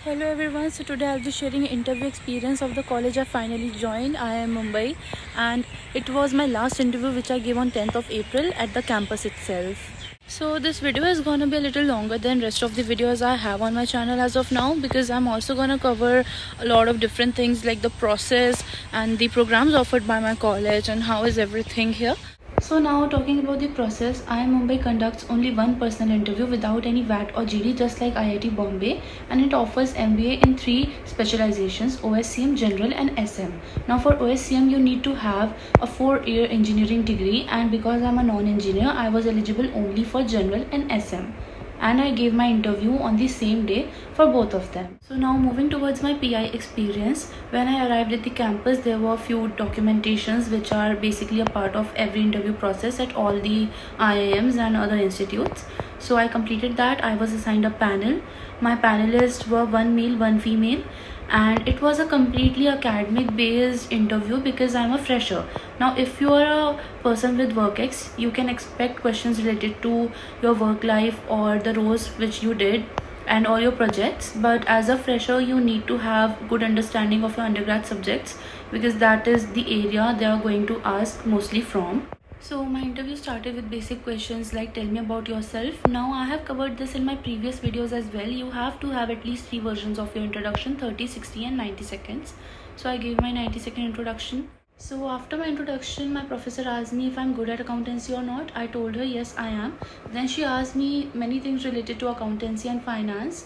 Hello everyone, so today I'll be sharing an interview experience of the college I finally joined. I am Mumbai and it was my last interview which I gave on 10th of April at the campus itself. So this video is gonna be a little longer than rest of the videos I have on my channel as of now, because I'm also gonna cover a lot of different things like the process and the programs offered by my college and how is everything here. So now talking about the process, IIM Mumbai conducts only one personal interview without any VAT or GD, just like IIT Bombay, and it offers MBA in three specializations: OSCM, General and SM. Now for OSCM you need to have a 4-year engineering degree, and because I'm a non-engineer I was eligible only for General and SM, and I gave my interview on the same day for both of them. So now moving towards my PI experience, when I arrived at the campus there were a few documentations which are basically a part of every interview process at all the IIMs and other institutes. So I completed that. I was assigned a panel. My panelists were one male, one female, and it was a completely academic based interview because I'm a fresher. Now if you are a person with WorkX, you can expect questions related to your work life or the roles which you did and all your projects, but as a fresher you need to have good understanding of your undergrad subjects because that is the area they are going to ask mostly from. So my interview started with basic questions like tell me about yourself. Now I have covered this in my previous videos as well. You have to have at least 3 versions of your introduction: 30, 60 and 90 seconds. So I gave my 90-second introduction. So after my introduction, my professor asked me if I'm good at accountancy or not. I told her yes I am. Then she asked me many things related to accountancy and finance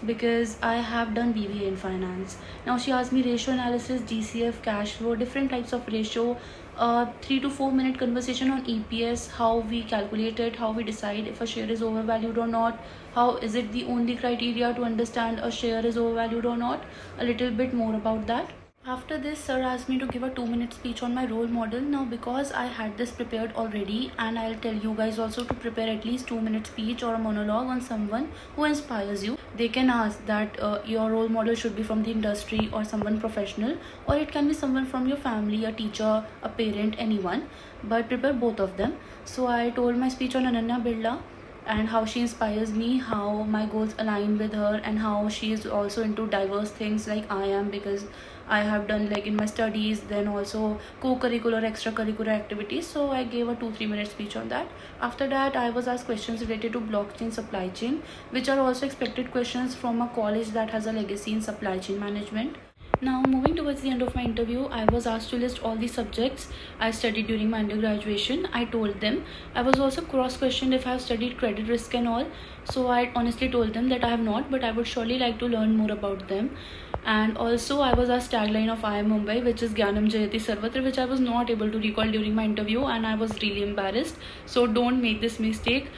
because I have done BBA in finance. Now she asked me ratio analysis, DCF, cash flow, different types of ratio, 3 to 4 minute conversation on EPS, how we calculate it, how we decide if a share is overvalued or not, how is it the only criteria to understand a share is overvalued or not, a little bit more about that. After this, sir asked me to give a 2-minute speech on my role model. Now because I had this prepared already, and I'll tell you guys also to prepare at least 2-minute speech or a monologue on someone who inspires you. They can ask that your role model should be from the industry or someone professional, or it can be someone from your family, a teacher, a parent, anyone, but prepare both of them. So I told my speech on Ananya Birla and how she inspires me, how my goals align with her, and how she is also into diverse things like I am, because I have done like in my studies, then also co-curricular, extracurricular activities. So I gave a 2-3 minute speech on that. After that I was asked questions related to blockchain, supply chain, which are also expected questions from a college that has a legacy in supply chain management. Now moving towards the end of my interview, I was asked to list all the subjects I studied during my undergraduation. I told them. I was also cross-questioned if I have studied credit risk and all. So I honestly told them that I have not, but I would surely like to learn more about them. And also I was asked tagline of IIM Mumbai, which is Gyanam Jayati Sarvatra, which I was not able to recall during my interview and I was really embarrassed. So don't make this mistake.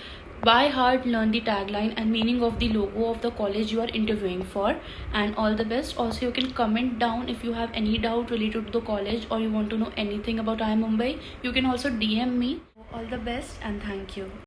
By heart learn the tagline and meaning of the logo of the college you are interviewing for, and all the best. Also you can comment down if you have any doubt related to the college or you want to know anything about IIM Mumbai. You can also DM me. All the best and thank you.